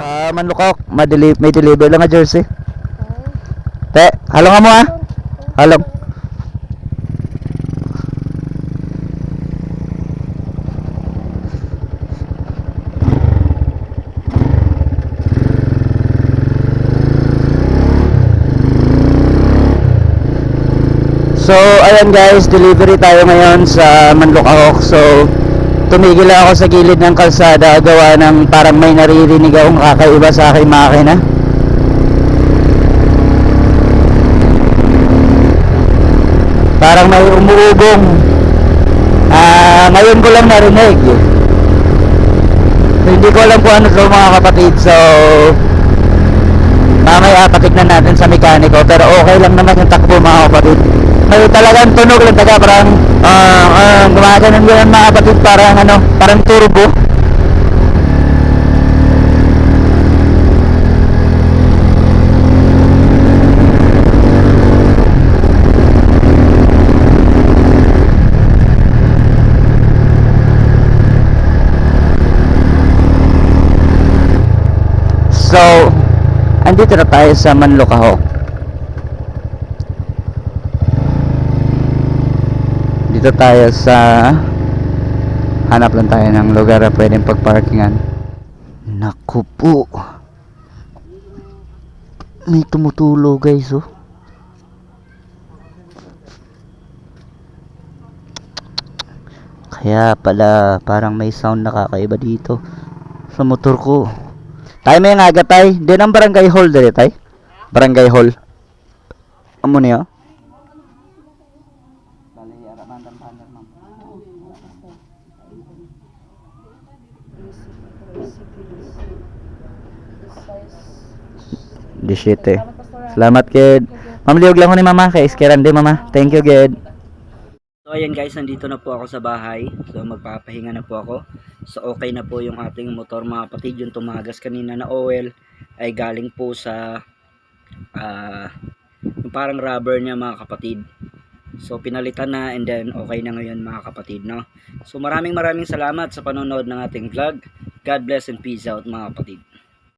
Manlukok, may deliver lang nga jersey. Te, halong nga mo ha. Halong. So, ayan guys, delivery tayo ngayon sa Manlukok. So, tumigil ako sa gilid ng kalsada gawa ng parang may naririnig akong kakaiba sa aking makina. Parang may umuugong. Ngayon ko lang narinig. Hindi ko alam kung ano to mga kapatid. So, mamaya patignan natin sa mekaniko. Pero okay lang naman yung takbo mga kapatid. May talagang tunog lang taga parang gumaganon mga kapatid, parang turbo. So, andito na tayo sa Manlukok. Dito tayo sa hanap lang tayo ng lugar na pwedeng pagparkingan. Naku po, may tumutulo guys oh. Kaya pala parang may sound nakakaiba dito sa motor ko. Tayo may nga tay, din ang barangay hall dali tay. Barangay hall. Amo niyo? Dishite. Salamat kid. Ma'am liog lang ko ni mama kay iskiran din mama. Thank you kid. So ayan guys, nandito na po ako sa bahay. So magpapahinga na po ako. So okay na po yung ating motor mga kapatid. Yung tumagas kanina na oil ay galing po sa yung parang rubber niya mga kapatid. So pinalitan na and then okay na ngayon mga kapatid, no? So maraming salamat sa panonood ng ating vlog. God bless and peace out mga kapatid.